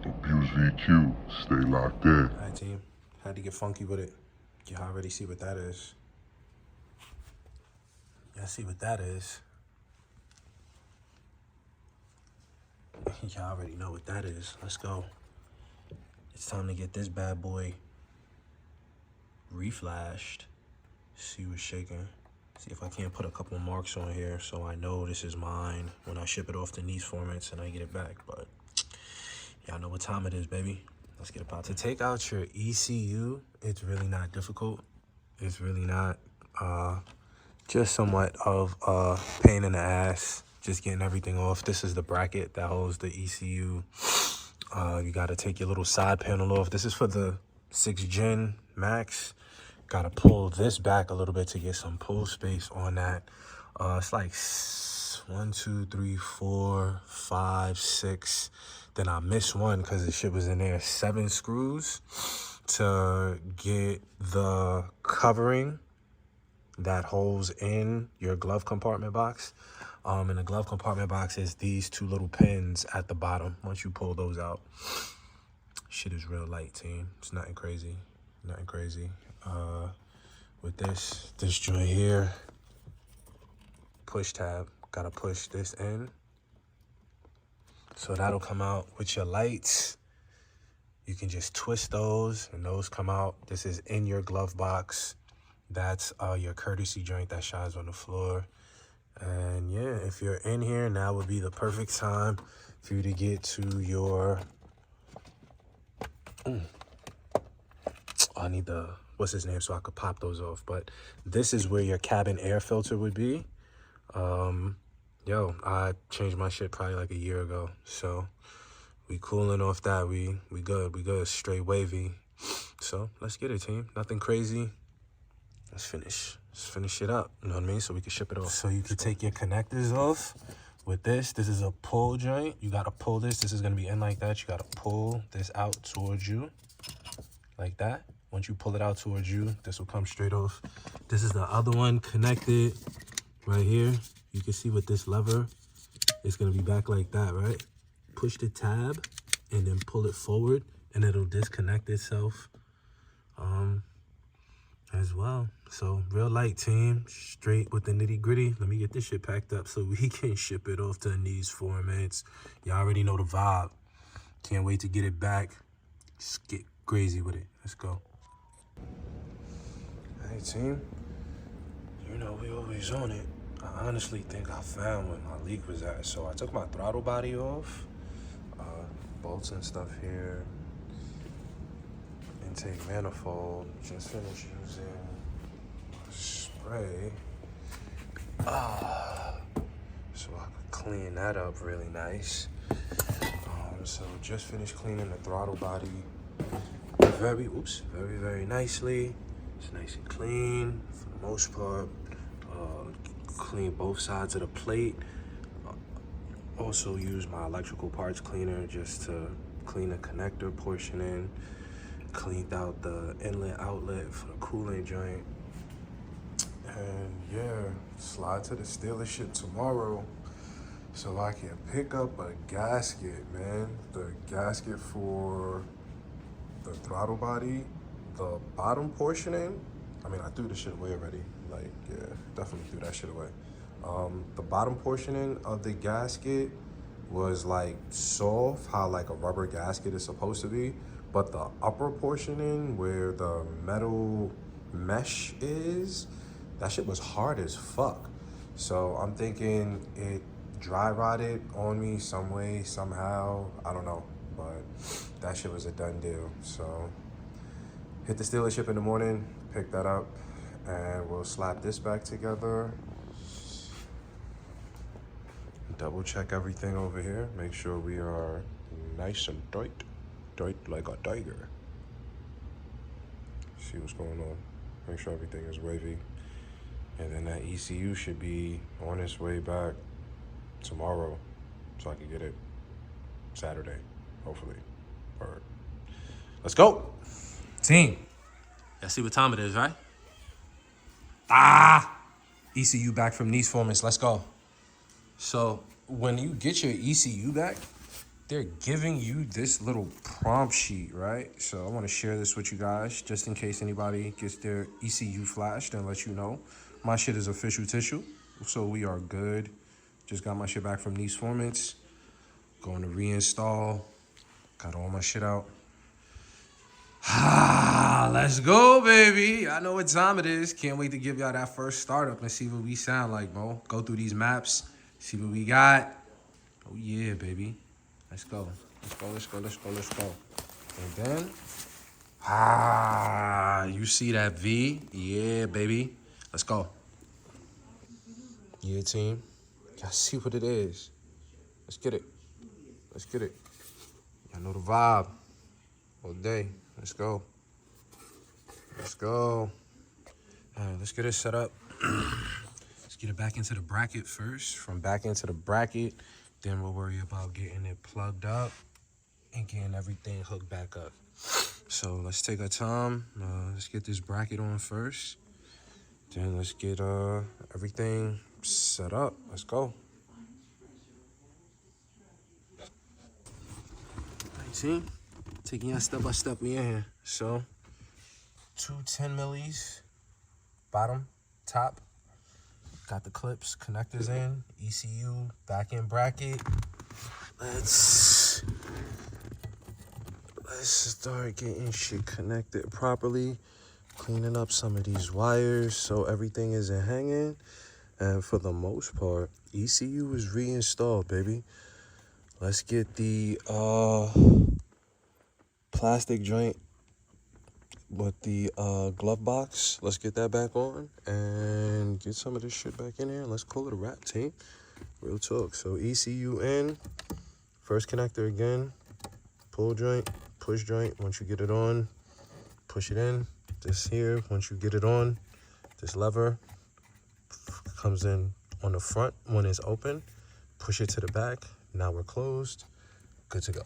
Abuse VQ, stay locked in. Alright team, had to get funky with it. You already see what that is. Y'all see what that is. Y'all already know what that is. Let's go. It's time to get this bad boy reflashed. See what's shaking. See if I can't put a couple marks on here so I know this is mine when I ship it off to Nice Formats and I get it back. But y'all know what time it is, baby. Let's get about to take out your ECU. It's really not difficult. It's really not. Just somewhat of a pain in the ass. Just getting everything off. This is the bracket that holds the ECU. You got to take your little side panel off. This is for the 6th Gen Max. Got to pull this back a little bit to get some pull space on that. It's like 1, 2, 3, 4, 5, 6. Then I missed one because the shit was in there. 7 screws to get the covering that holds in your glove compartment box. And the glove compartment box is these 2 little pins at the bottom. Once you pull those out, shit is real light, team. It's nothing crazy. Nothing crazy. With this joint here, push tab, gotta push this in. So that'll come out with your lights. You can just twist those and those come out. This is in your glove box. That's your courtesy joint that shines on the floor. And yeah, if you're in here, now would be the perfect time for you to get to your... I need the, what's his name, so I could pop those off. But this is where your cabin air filter would be. Yo, I changed my shit probably like a year ago. So we cooling off that. We good, straight wavy. So let's get it, team. Nothing crazy. Let's finish it up, you know what I mean? So we can ship it off. So you can take your connectors off with this. This is a pull joint. You gotta pull this. This is gonna be in like that. You gotta pull this out towards you like that. Once you pull it out towards you, this will come straight off. This is the other one connected right here. You can see with this lever, it's gonna be back like that, right? Push the tab and then pull it forward and it'll disconnect itself as well. So real light, team, straight with the nitty gritty. Let me get this shit packed up so we can ship it off to these formats. Y'all already know the vibe. Can't wait to get it back. Just get crazy with it. Let's go. Hey team, you know we always on it. I honestly think I found where my leak was at. So I took my throttle body off, bolts and stuff here, intake manifold. Just finished using spray, so I could clean that up really nice. So just finished cleaning the throttle body very nicely. It's nice and clean for the most part. Clean both sides of the plate. Also use my electrical parts cleaner just to clean the connector portion in. Cleaned out the inlet outlet for the coolant joint. And yeah, slide to the dealership tomorrow so I can pick up a gasket, man. The gasket for the throttle body, the bottom portioning. I mean, I threw the shit away already. Like, yeah, definitely threw that shit away. The bottom portioning of the gasket was like soft, how like a rubber gasket is supposed to be. But the upper portioning where the metal mesh is, that shit was hard as fuck. So I'm thinking it dry rotted on me some way, somehow. I don't know, but that shit was a done deal. So hit the dealership in the morning, pick that up, and we'll slap this back together. Double check everything over here. Make sure we are nice and tight like a tiger. See what's going on. Make sure everything is wavy. And then that ECU should be on its way back tomorrow, so I can get it Saturday, hopefully. Or let's go, team. Y'all see what time it is, right? ECU back from Nice Formats. Let's go. So when you get your ECU back, they're giving you this little prompt sheet, right? So I want to share this with you guys just in case anybody gets their ECU flashed and let you know. My shit is official tissue, so we are good. Just got my shit back from Nice Formants. Going to reinstall. Got all my shit out. Ah, let's go, baby. I know what time it is. Can't wait to give y'all that first startup and see what we sound like, bro. Go through these maps, see what we got. Oh, yeah, baby. Let's go. Let's go, let's go, let's go, let's go. And then, you see that V? Yeah, baby. Let's go. Yeah, team. Y'all see what it is. Let's get it. Let's get it. Y'all know the vibe. All day. Let's go. Let's go. All right, let's get it set up. Let's get it back into the bracket first. From back into the bracket, then we'll worry about getting it plugged up and getting everything hooked back up. So let's take our time. Let's get this bracket on first. Then let's get everything set up. Let's go. 19. Taking y'all step by step, we in here. So, 2 10 millis, bottom, top. Got the clips, connectors in, ECU, back in bracket. Let's start getting shit connected properly. Cleaning up some of these wires so everything isn't hanging. And for the most part, ECU is reinstalled, baby. Let's get the plastic joint with the glove box. Let's get that back on and get some of this shit back in here. Let's call it a wrap, team. Real talk. So ECU in, first connector again, pull joint, push joint. Once you get it on, push it in. This here, once you get it on, this lever comes in on the front when it's open. Push it to the back. Now we're closed. Good to go.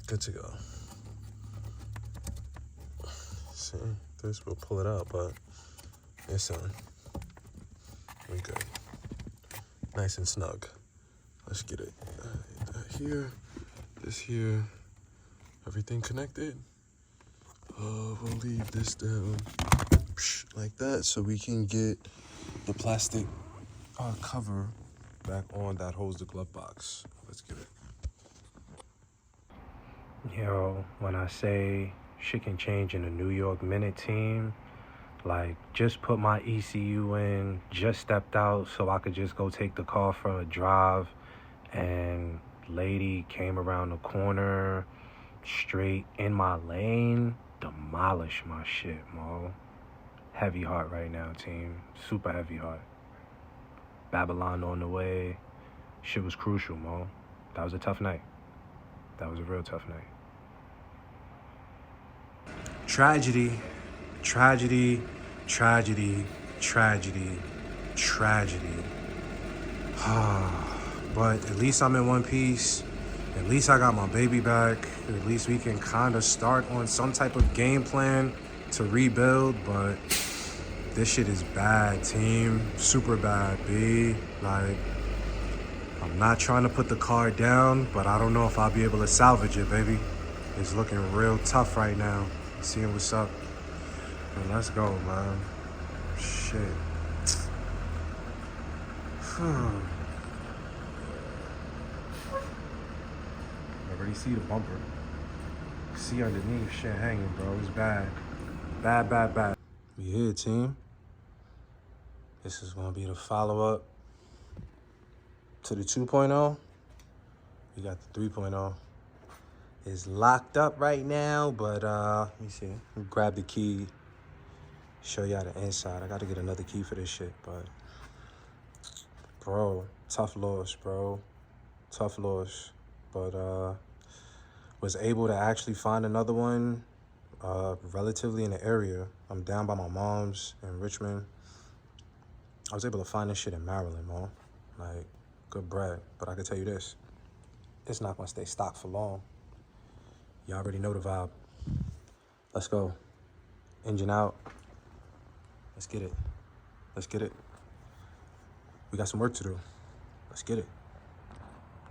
Good to go. See, this will pull it out, but it's on. We good. Nice and snug. Let's get it. That here, this here, everything connected. We'll leave this down like that so we can get the plastic cover back on that holds the glove box. Let's get it. Yo, when I say shit can change in a New York minute, team, like just put my ECU in, just stepped out so I could just go take the car for a drive, and lady came around the corner straight in my lane, demolish my shit, Mo. Heavy heart right now, team. Super heavy heart. Babylon on the way. Shit was crucial, Mo. That was a tough night. That was a real tough night. Tragedy, tragedy, tragedy, tragedy, tragedy. But at least I'm in one piece. At least I got my baby back. At least we can kind of start on some type of game plan to rebuild. But this shit is bad, team. Super bad, B. Like, I'm not trying to put the car down, but I don't know if I'll be able to salvage it, baby. It's looking real tough right now. Seeing what's up. Man, let's go, man. Shit. Already see the bumper. See underneath, shit hanging, bro. It's bad. Bad, bad, bad. We here, team. This is gonna be the follow-up to the 2.0. We got the 3.0. It's locked up right now, but let me see. Grab the key. Show y'all the inside. I gotta get another key for this shit, but bro, tough loss, bro. Tough loss. But was able to actually find another one relatively in the area. I'm down by my mom's in Richmond. I was able to find this shit in Maryland, man. Like, good bread. But I can tell you this, it's not gonna stay stocked for long. Y'all already know the vibe. Let's go. Engine out. Let's get it. Let's get it. We got some work to do. Let's get it.